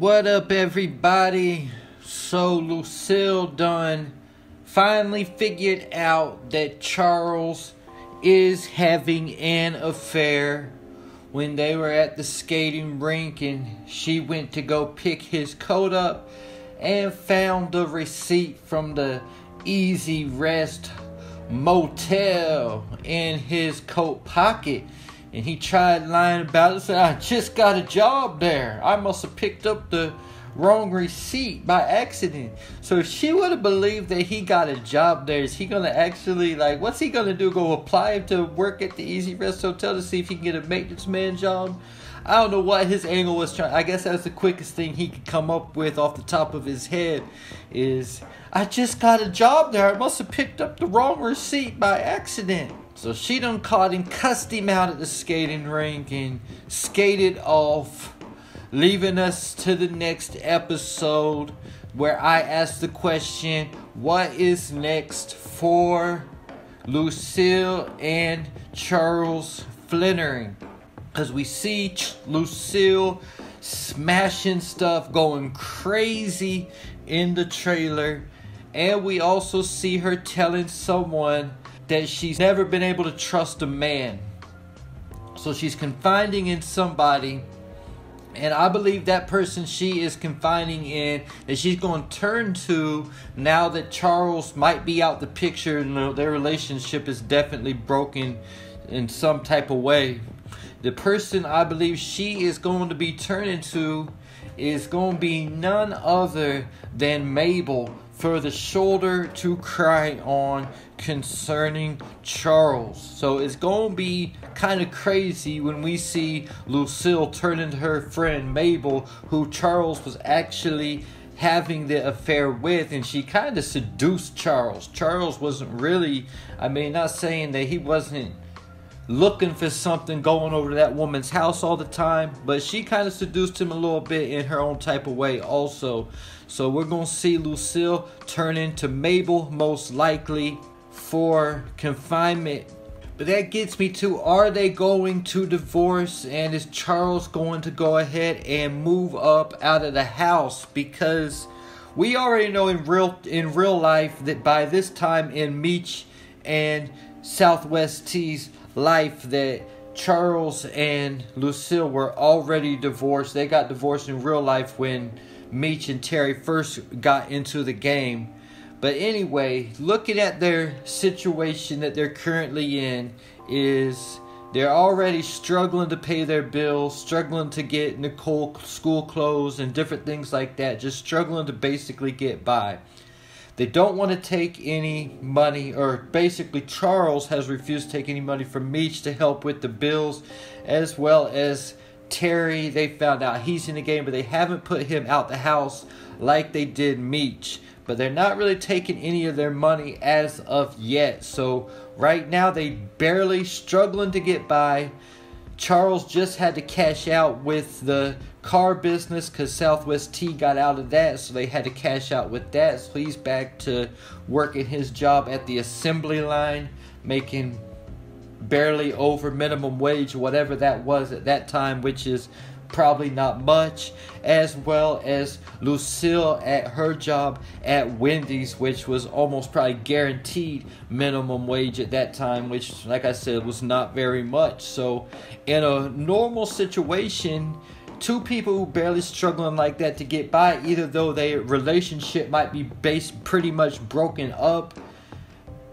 What up, everybody? So Lucille done finally figured out that Charles is having an affair when they were at the skating rink, and she went to go pick his coat up and found the receipt from the Easy Rest motel in his coat pocket. And he tried lying about it, said, I just got a job there. I must have picked up the wrong receipt by accident. So if she would have believed that he got a job there, is he going to actually, what's he going to do? Go apply to work at the Easy Rest Hotel to see if he can get a maintenance man job? I don't know what his angle was trying. I guess that's the quickest thing he could come up with off the top of his head is, I just got a job there. I must have picked up the wrong receipt by accident. So she done caught him, cussed him out at the skating rink, and skated off, leaving us to the next episode where I ask the question, what is next for Lucille and Charles Flenory? Because we see Lucille smashing stuff, going crazy in the trailer, and we also see her telling someone that she's never been able to trust a man. So she's confiding in somebody, and I believe that person she is confiding in that she's going to turn to now that Charles might be out the picture and their relationship is definitely broken in some type of way. The person I believe she is going to be turning to is going to be none other than Mabel, for the shoulder to cry on concerning Charles. So it's going to be kind of crazy when we see Lucille turning to her friend Mabel, who Charles was actually having the affair with, and she kind of seduced Charles. Charles wasn't really, not saying that he wasn't looking for something going over to that woman's house all the time, but she kind of seduced him a little bit in her own type of way also. So we're going to see Lucille turn into Mabel most likely for confinement. But that gets me to, are they going to divorce, and is Charles going to go ahead and move up out of the house? Because we already know in real life that by this time in Meech and Southwest T's life that Charles and Lucille were already divorced. They got divorced in real life when Meech and Terry first got into the game. But anyway, looking at their situation that they're currently in, is they're already struggling to pay their bills, struggling to get Nicole school clothes and different things like that, just struggling to basically get by. They don't want to take any money, or basically Charles has refused to take any money from Meech to help with the bills, as well as Terry. They found out he's in the game, but they haven't put him out the house like they did Meech. But they're not really taking any of their money as of yet. So right now they barely struggling to get by. Charles just had to cash out with the car business because Southwest T got out of that, so they had to cash out with that. So he's back to working his job at the assembly line, making barely over minimum wage, whatever that was at that time, which is probably not much, as well as Lucille at her job at Wendy's, which was almost probably guaranteed minimum wage at that time, which, like I said, was not very much. So in a normal situation, two people who barely struggling like that to get by, either though their relationship might be pretty much broken up,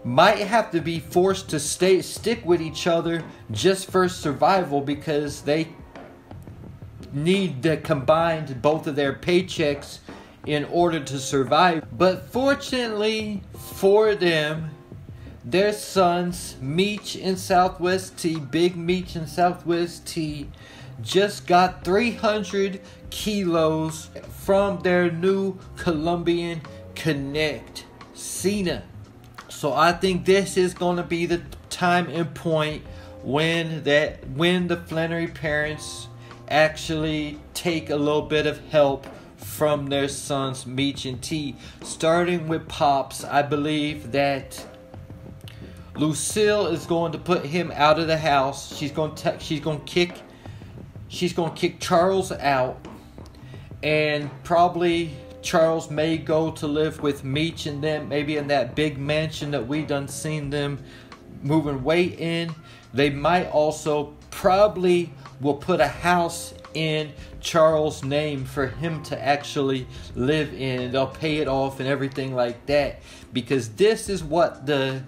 might have to be forced to stick with each other just for survival, because they need to combine both of their paychecks in order to survive. But fortunately for them, their sons, Meech and Southwest T, Big Meech and Southwest T, just got 300 kilos from their new Colombian Connect, Cena. So I think this is going to be the time and point when the Flenory parents actually take a little bit of help from their sons Meech and T. Starting with Pops, I believe that Lucille is going to put him out of the house. She's going to kick Charles out, And probably Charles may go to live with Meech and them, maybe in that big mansion that we done seen them moving way in. They might also probably will put a house in Charles' name for him to actually live in. They'll pay it off and everything like that, because this is what the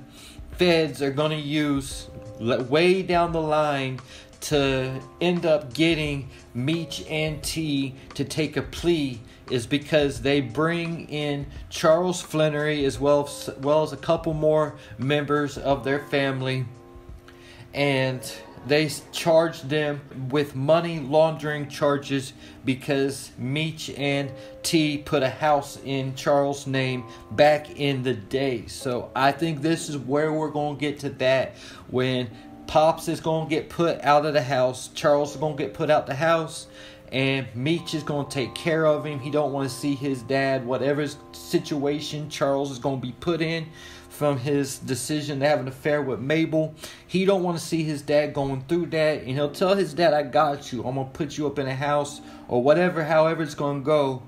feds are going to use way down the line to end up getting Meech and T to take a plea, is because they bring in Charles Flenory as well as a couple more members of their family, and they charge them with money laundering charges because Meech and T put a house in Charles' name back in the day. So I think this is where we're going to get to that, when Pops is going to get put out of the house, Charles is going to get put out the house, and Meech is going to take care of him. He don't want to see his dad, whatever situation Charles is going to be put in from his decision to have an affair with Mabel. He don't want to see his dad going through that, and he'll tell his dad, I got you, I'm going to put you up in a house, or whatever, however it's going to go.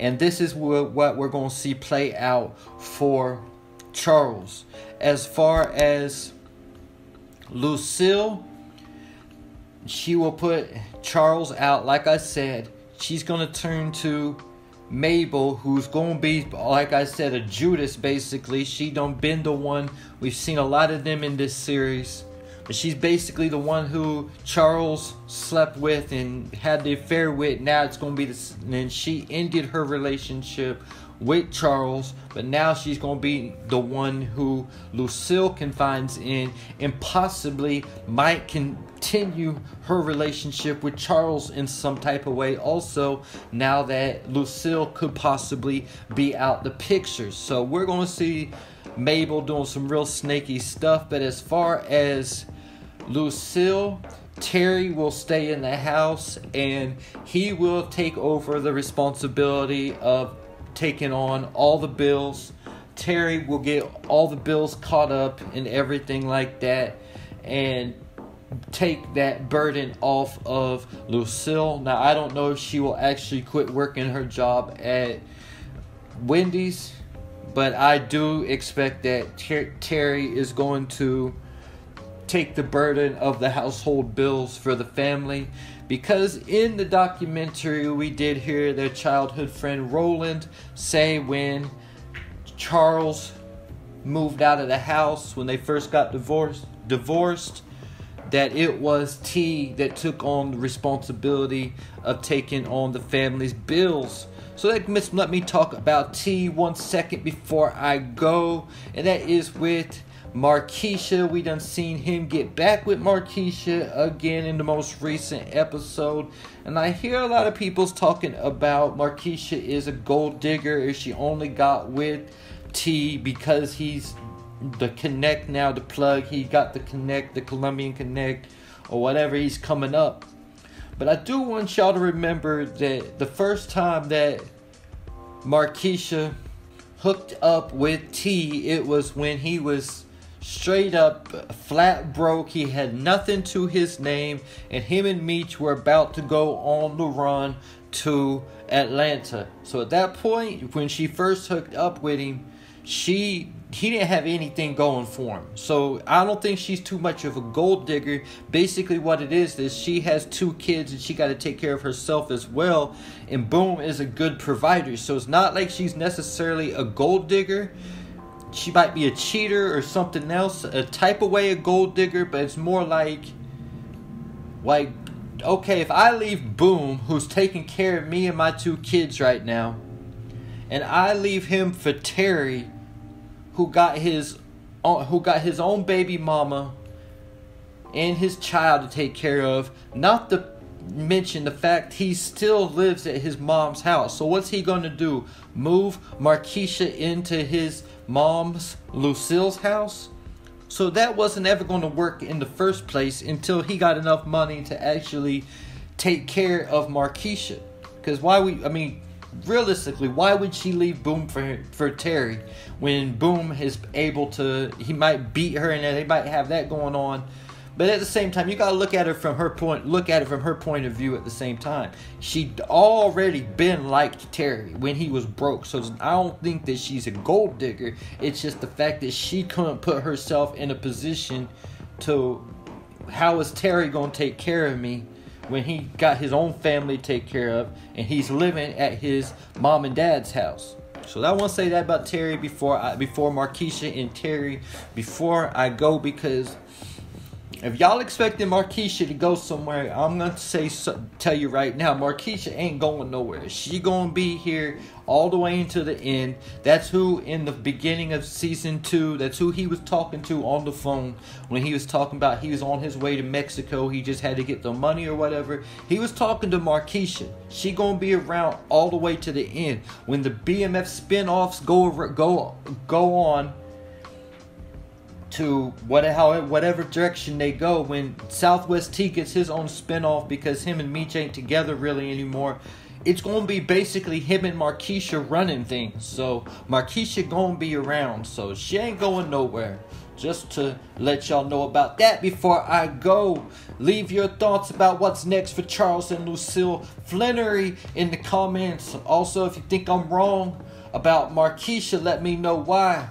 And this is what we're going to see play out for Charles. As far as Lucille, she will put Charles out. Like I said, she's going to turn to Mabel, who's going to be, like I said, a Judas basically. She done been the one, we've seen a lot of them in this series, but she's basically the one who Charles slept with and had the affair with. Now it's going to be this, and she ended her relationship with Charles, but now she's going to be the one who Lucille confides in, and possibly might continue her relationship with Charles in some type of way also, now that Lucille could possibly be out the picture. So we're going to see Mabel doing some real snaky stuff. But as far as Lucille, Terry will stay in the house, and he will take over the responsibility of taking on all the bills. Terry will get all the bills caught up and everything like that, and take that burden off of Lucille. Now, I don't know if she will actually quit working her job at Wendy's, but I do expect that Terry is going to take the burden of the household bills for the family, because in the documentary we did hear their childhood friend Roland say when Charles moved out of the house, when they first got divorced, that it was T that took on the responsibility of taking on the family's bills. So let me talk about T 1 second before I go, and that is with Markeisha. We done seen him get back with Markeisha again in the most recent episode, and I hear a lot of people's talking about Markeisha is a gold digger if she only got with T because he's the connect now, the plug. He got the connect, the Colombian connect, or whatever he's coming up. But I do want y'all to remember that the first time that Markeisha hooked up with T, it was when he was straight up flat broke. He had nothing to his name, and him and Meech were about to go on the run to Atlanta. So at that point, when she first hooked up with him, he didn't have anything going for him. So I don't think she's too much of a gold digger. Basically what it is she has 2 kids and she got to take care of herself as well, and Boom is a good provider. So it's not like she's necessarily a gold digger. She might be a cheater or something else, a type of way a gold digger, but it's more like, okay, if I leave Boom, who's taking care of me and my 2 kids right now, and I leave him for Terry, who got his own baby mama and his child to take care of, not to mention the fact he still lives at his mom's house. So what's he going to do? Move Markeisha into his mom's, Lucille's house? So that wasn't ever going to work in the first place until he got enough money to actually take care of Markeisha. Because realistically, why would she leave Boom for Terry when Boom is able to, he might beat her and they might have that going on, But at the same time, you gotta look at it from her point of view. At the same time, she'd already been like Terry when he was broke. So I don't think that she's a gold digger. It's just the fact that she couldn't put herself in a position to, how is Terry gonna take care of me when he got his own family to take care of and he's living at his mom and dad's house. So I want to say that about Terry before Markeisha and Terry, before I go, because if y'all expecting Markeisha to go somewhere, I'm going to tell you right now, Markeisha ain't going nowhere. She going to be here all the way into the end. That's who in the beginning of season 2, that's who he was talking to on the phone when he was talking about he was on his way to Mexico. He just had to get the money or whatever. He was talking to Markeisha. She going to be around all the way to the end. When the BMF spin-offs go on, to whatever direction they go, when Southwest T gets his own spinoff because him and Meech ain't together really anymore, it's going to be basically him and Markeisha running things. So Markeisha going to be around, so she ain't going nowhere. Just to let y'all know about that before I go. Leave your thoughts about what's next for Charles and Lucille Flenory in the comments. Also, if you think I'm wrong about Markeisha, let me know why.